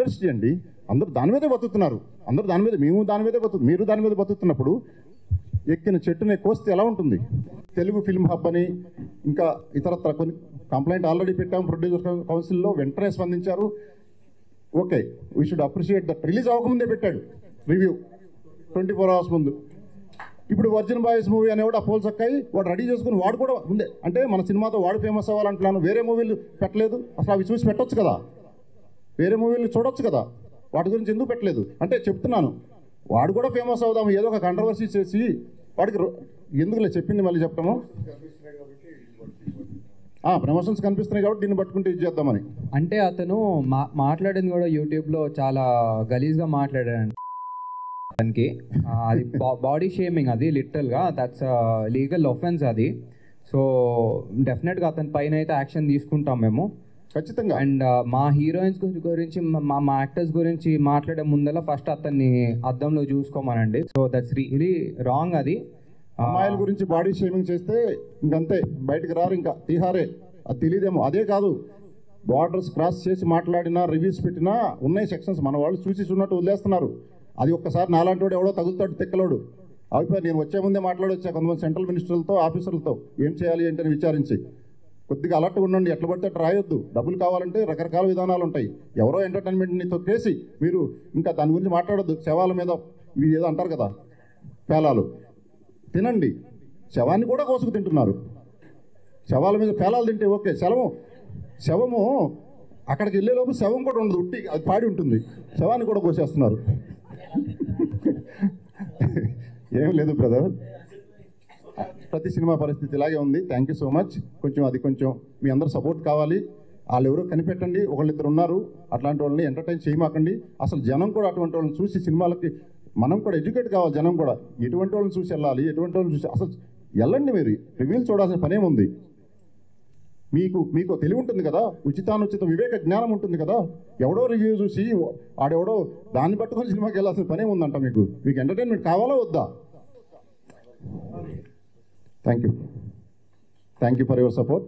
Industry అండి, అందరూ దాని మీదే బతుకుతున్నారు. అందరూ దాని మీద, మేము దాని మీదే మీరు దాని మీద బతుకుతున్నప్పుడు ఎక్కిన చెట్టుని కోస్తే ఎలా ఉంటుంది? తెలుగు ఫిల్మ్ హబ్ అని ఇంకా ఇతరత్ర కొన్ని కంప్లైంట్ ఆల్రెడీ పెట్టాము ప్రొడ్యూసర్ కౌన్సిల్లో, వెంటనే స్పందించారు. Okay, we should appreciate that. Release అవ్వకముందే పెట్టాడు రివ్యూ 24 hours ముందు. ఇప్పుడు వర్జిన్ బాయ్స్ మూవీ అనేవాడు అపోల్ సక్కాయి వాడు రెడీ చేసుకుని వాడు కూడా ముందే, అంటే మన సినిమాతో వాడు ఫేమస్ అవ్వాలంటున్నాను. వేరే మూవీలు పెట్టలేదు అసలు, అవి చూసి పెట్టొచ్చు కదా, వేరే మూవీలు చూడొచ్చు కదా, వాటి గురించి ఎందుకు పెట్టలేదు అంటే చెప్తున్నాను. వాడు కూడా ఫేమస్ అవుదాము, ఏదో ఒక కంట్రవర్సీ చేసి వాడికి ఎందుకులే చెప్పింది మళ్ళీ చెప్పటము. ప్రమోషన్స్ కనిపిస్తున్నాయి కాబట్టి దీన్ని పట్టుకుంటే ఇది చేద్దామని. అంటే అతను మాట్లాడింది కూడా యూట్యూబ్లో చాలా గలీజ్గా మాట్లాడాడు దానికి. అది బాడీ షేమింగ్, అది లిటరల్గా దట్స్ లీగల్ ఒఫెన్స్ అది. సో డెఫినెట్గా అతని పైన అయితే యాక్షన్ తీసుకుంటాం మేము ఖచ్చితంగా. అండ్ మా హీరోయిన్స్ గురించి మా యాక్టర్స్ గురించి మాట్లాడే ముందర ఫస్ట్ అతన్ని అద్దంలో చూసుకోమనండి. So that's really wrong. అది అమ్మాయిల గురించి బాడీ షేమింగ్ చేస్తే ఇంకంతే, బయటకు రారు, ఇంకా తీహారే. అది తెలియదేమో. అదే కాదు, బార్డర్స్ క్రాస్ చేసి మాట్లాడినా రివ్యూస్ పెట్టినా ఉన్నాయి సెక్షన్స్, మన వాళ్ళు చూసి చూన్నట్టు వదిలేస్తున్నారు. అది ఒక్కసారి నాలాంటి వాడు ఎవడో తగులుతాడు తెక్కలోడు. అయిపోయి నేను వచ్చే ముందే మాట్లాడొచ్చా కొంతమంది సెంట్రల్ మినిస్టర్లతో ఆఫీసర్లతో ఏం చేయాలి ఏంటని విచారించి. కొద్దిగా అలర్ట్గా ఉండండి, ఎట్లా పడితే అట్లా రాయొద్దు. డబ్బులు కావాలంటే రకరకాల విధానాలు ఉంటాయి. ఎవరో ఎంటర్టైన్మెంట్ని తొక్కేసి మీరు ఇంకా దాని గురించి మాట్లాడొద్దు. శవాల మీద మీరు ఏదో అంటారు కదా, పేలాలు తినండి, శవాన్ని కూడా కోసుకు తింటున్నారు. శవాల మీద పేలాలు తింటే ఓకే, శవము అక్కడికి వెళ్ళేలోపు శవం కూడా ఉండదు, ఉట్టి అది పాడి ఉంటుంది, శవాన్ని కూడా కోసేస్తున్నారు. ఏం లేదు బ్రదర్, ప్రతి సినిమా పరిస్థితి ఇలాగే ఉంది. Thank you so much. కొంచెం మీ అందరు సపోర్ట్ కావాలి. వాళ్ళు ఎవరో కనిపెట్టండి, ఒకళ్ళిద్దరు ఉన్నారు, అట్లాంటి వాళ్ళని ఎంటర్టైన్ చేయమాకండి. అసలు జనం కూడా అటువంటి వాళ్ళని చూసి సినిమాలకి మనం కూడా ఎడ్యుకేట్ కావాలి. జనం కూడా ఎటువంటి వాళ్ళని చూసి వెళ్ళాలి, ఎటువంటి వాళ్ళని చూసి అసలు వెళ్ళండి. మీరు రివ్యూలు చూడాల్సిన పనేముంది? మీకు తెలివి ఉంటుంది కదా, ఉచితానుచిత వివేక జ్ఞానం ఉంటుంది కదా. ఎవడో రివ్యూ చూసి ఆడెవడో దాన్ని పట్టుకొని సినిమాకి వెళ్ళాల్సిన పనే ఉందంట. మీకు ఎంటర్టైన్మెంట్ కావాలా వద్దా? Thank you for your support.